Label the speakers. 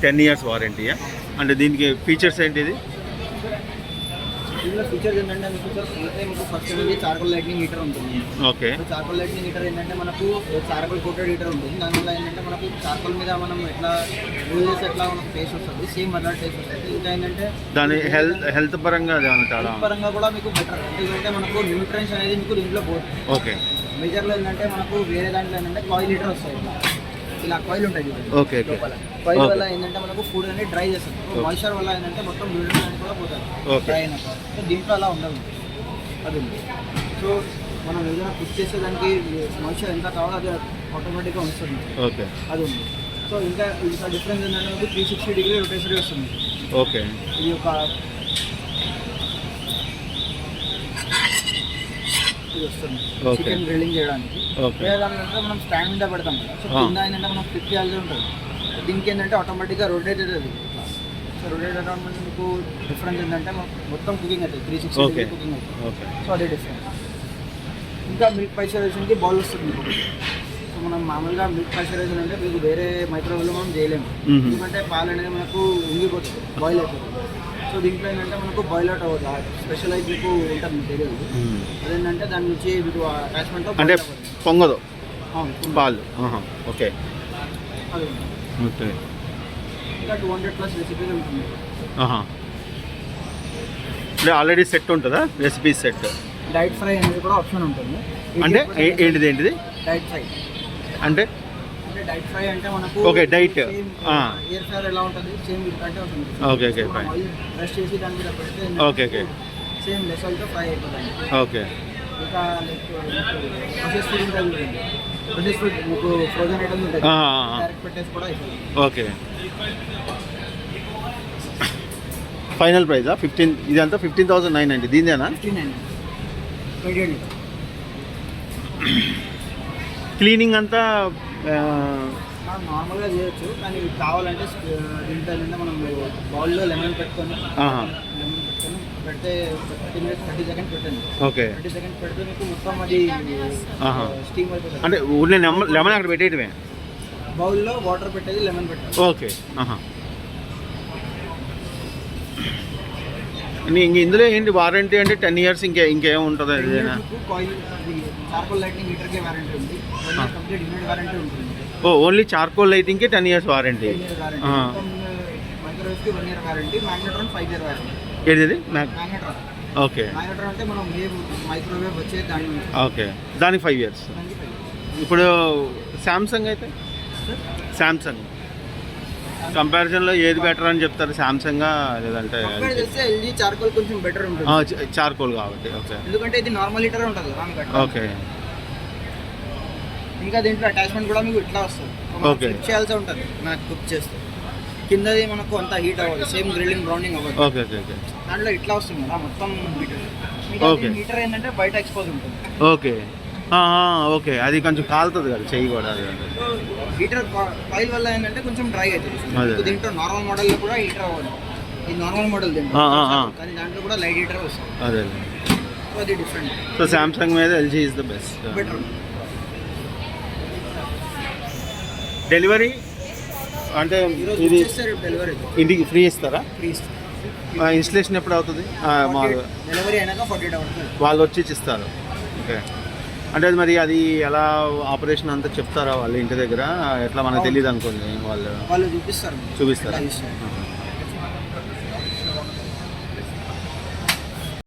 Speaker 1: 10 years వారంటీయా? అంటే దీనికి features ఏంటి? ఇది
Speaker 2: దీనిలో ఫీచర్స్ ఏంటంటే మీకు ఫస్ట్ అనేది చార్కోల్ లైట్నింగ్ హీటర్ ఉంటుంది.
Speaker 1: ఓకే.
Speaker 2: చార్కోల్ లైట్నింగ్ హీటర్ ఏంటంటే మనకు చార్కోల్ కోటెడ్ హీటర్ ఉంటుంది. దానివల్ల ఏంటంటే మనకు చార్కోల్ మీద మనం ఎట్లా యూజ్ చేసి ఎట్లా మనకు టేస్ట్ వస్తుంది, సేమ్ అలా టేస్ట్ వస్తుంది. ఇంకా ఏంటంటే
Speaker 1: దాని హెల్త్ పరంగా
Speaker 2: పరంగా కూడా మీకు బెటర్. ఎందుకంటే మనకు న్యూట్రియన్స్ అనేది మీకు దీంట్లో పోతుంది.
Speaker 1: ఓకే.
Speaker 2: మేజర్లో ఏంటంటే మనకు వేరే దాంట్లో ఏంటంటే కాయిల్ హీటర్ వస్తాయి, ఇలా కాయిల్ ఉంటుంది.
Speaker 1: ఓకే.
Speaker 2: కాయిల్ వల్ల ఏంటంటే మనకు ఫుడ్ అనేది డ్రై చేస్తుంది. మాయిశ్చర్ వల్ల ఏంటంటే మొత్తం న్యూట్రియన్స్ అనేది కూడా పోతుంది డ్రై అయినాక. సో దీంట్లో అలా ఉండదు. అది సో మనం ఏదైనా కుక్ చేసేదానికి మాయిశ్చర్ ఎంత కావాలో అది ఆటోమేటిక్గా వస్తుంది.
Speaker 1: ఓకే. అది
Speaker 2: ఉంది. సో ఇంకా డిఫరెన్స్ ఏంటంటే మనకు 360 డిగ్రీ రొటేషన్ వస్తుంది.
Speaker 1: ఓకే.
Speaker 2: ఇది ఒక వస్తుంది చికెన్ గ్రిల్లింగ్ చేయడానికి. దానికంటే మనం స్టాండ్ మీద పెడతాం కదా. సో కింద ఏంటంటే మనం ఫ్లిప్ చేయాల్సి ఉంటుంది. దీనికి ఏంటంటే ఆటోమేటిక్గా రొటేట్ అవుతుంది. సో రొటేట్ అవడం అంటే మీకు డిఫరెన్స్ ఏంటంటే మొత్తం కుకింగ్ అవుతుంది, 360 కుకింగ్ అవుతుంది. సో అదే డిఫరెన్స్. ఇంకా మిల్క్ పాశ్చరైజేషన్కి బౌల్ వస్తుంది మీకు. సో మనం మామూలుగా మిల్క్ పాశ్చరైజేషన్ అంటే మీకు వేరే మైక్రోవేవ్లో మనం చేయలేము. ఎందుకంటే పాలు అనేది మనకు ఉంగిపోతుంది, బాయిల్ అవుతుంది. సో దీంట్లో ఏంటంటే మనకు బాయిల్ అవుట్ అవ్వదు. స్పెషలైజ్ మీకు ఉంటుంది తెలియదు. అదేంటంటే దాని నుంచి మీకు అటాచ్మెంట్
Speaker 1: అంటే పొంగదు పాలు. ఓకే.
Speaker 2: అది ఇంకా 200+ రెసిపీస్ ఉంటుంది.
Speaker 1: అంటే ఆల్రెడీ సెట్ ఉంటుందా రెసిపీ సెట్?
Speaker 2: డైట్ ఫ్రై అనేది కూడా ఆప్షన్ ఉంటుంది.
Speaker 1: అంటే ఏంటిది
Speaker 2: డైట్ ఫ్రై
Speaker 1: అంటే
Speaker 2: డైట్ ఫ్రై అంటే మనకు
Speaker 1: ఓకే డైట్
Speaker 2: ఎయిర్ ఫ్రైర్ ఎలా ఉంటుంది సేమ్ అంటే ఉంటుంది.
Speaker 1: ఓకే. ఓకే.
Speaker 2: బ్రష్ చేసి దాని మీద పెడితే
Speaker 1: ఓకే. ఓకే.
Speaker 2: సేమ్ లెసల్తో ఫ్రై అయిపోతుంది.
Speaker 1: ఓకే.
Speaker 2: ఇంకా ప్రొసెస్ ఫుడ్ ఉంటుంది. ప్రొసెస్ ఫుడ్ మీకు ఫ్రోజన్ ఐటమ్స్ ఉంటాయి, డైరెక్ట్ పెట్టేసి కూడా అయిపోతుంది.
Speaker 1: ఓకే. ఫైనల్ ప్రైజా 15? ఇదంతా 15,990. దీనిదేనా?
Speaker 2: 1590.
Speaker 1: క్లీనింగ్ అంతా
Speaker 2: మనం నార్మల్గా చేయొచ్చు, కానీ కావాలంటే దీంట్లో ఏంటంటే మనం బౌల్లో లెమన్ పెట్టుకొని పెడితే 30 సెకండ్స్ పెట్టండి.
Speaker 1: ఓకే.
Speaker 2: 30 సెకండ్స్ పెడితే మీకు మొత్తం అది స్టీమ్ అయిపోతుంది.
Speaker 1: అంటే ఊళ్ళో లెమన్ అక్కడ పెట్టేయటమే?
Speaker 2: బౌల్లో వాటర్ పెట్టేది, లెమన్ పెట్టాలి.
Speaker 1: ఓకే. ఇందులో ఏంటి వారంటీ అంటే 10 years ఇంకేం ఉంటుంది?
Speaker 2: చార్కోల్ లైటింగ్ హీటర్కి వారంటీ ఉంది. కంప్లీట్ యూనిట్ వారంటీ ఉంటుంది.
Speaker 1: ఓన్లీ చార్కోల్ లైటింగ్కి 10 years వారంటీ.
Speaker 2: మైక్రోవేవ్కి 1 year warranty. Magnetron 5 year warranty.
Speaker 1: ఏంటిది?
Speaker 2: మ్యాగ్నెట్రాన్.
Speaker 1: ఓకే.
Speaker 2: మ్యాగ్నెట్రాన్ అంటే మనం ఏ మైక్రోవేవ్ వచ్చే దాని.
Speaker 1: ఓకే. దానికి 5 years. ఇప్పుడు శాంసంగ్ అయితే శాంసంగ్ కంపారిజన్లో ఏది బెటర్ అని చెప్తారు? శాంసంగా లేదంటే
Speaker 2: ఎల్జీ చార్కోల్ కొంచెం బెటర్ ఉంటుంది.
Speaker 1: చార్కోల్ కాబట్టి. ఓకే.
Speaker 2: ఎందుకంటే ఇది నార్మల్ హీటర్ ఉంటుంది కదా.
Speaker 1: ఓకే.
Speaker 2: ఇంకా దీంట్లో అటాచ్మెంట్ కూడా మీకు ఇట్లా వస్తుంది.
Speaker 1: ఓకే.
Speaker 2: కుక్ చేయాల్సి ఉంటుంది మనకు కుక్ చేస్తే. కిందది మనకు అంత హీట్ అవ్వదు, సేమ్ గ్రిల్లింగ్ బ్రౌనింగ్ అవ్వదు.
Speaker 1: ఓకే. ఓకే. ఓకే.
Speaker 2: దాంట్లో ఇట్లా వస్తుంది కదా మొత్తం హీటర్.
Speaker 1: ఓకే.
Speaker 2: హీటర్ ఏంటంటే బయట ఎక్స్పోజ్ ఉంటుంది.
Speaker 1: ఓకే. ఓకే. అది కొంచెం కాలుతుంది కదా చెయ్యి కూడా.
Speaker 2: హీటర్ కాయిల్ వల్ల ఏంటంటే కొంచెం డ్రై అవుతుంది. దీంట్లో నార్మల్ మోడల్లో కూడా హీటర్ అవ్వదు. ఇది నార్మల్ మోడల్ దీంట్లో, కానీ దాంట్లో కూడా లైట్ హీటర్ వస్తుంది.
Speaker 1: అదే.
Speaker 2: సో అది డిఫరెంట్.
Speaker 1: సో శాంసంగ్ మీద LG is the best.
Speaker 2: Better.
Speaker 1: Delivery అంటే ఇది
Speaker 2: డెలివరీ
Speaker 1: ఇంటికి ఫ్రీ ఇస్తారా?
Speaker 2: ఫ్రీ ఇస్తారు.
Speaker 1: ఇన్స్టలేషన్ ఎప్పుడు అవుతుంది?
Speaker 2: డెలివరీ అయినాక 48 hours
Speaker 1: వాళ్ళు వచ్చి ఇస్తారు. ఓకే. అంటే అది మరి అది ఎలా ఆపరేషన్ అంతా చెప్తారా వాళ్ళు ఇంటి దగ్గర? ఎట్లా మనకు తెలియదు అనుకోండి, వాళ్ళు
Speaker 2: చూపిస్తారు.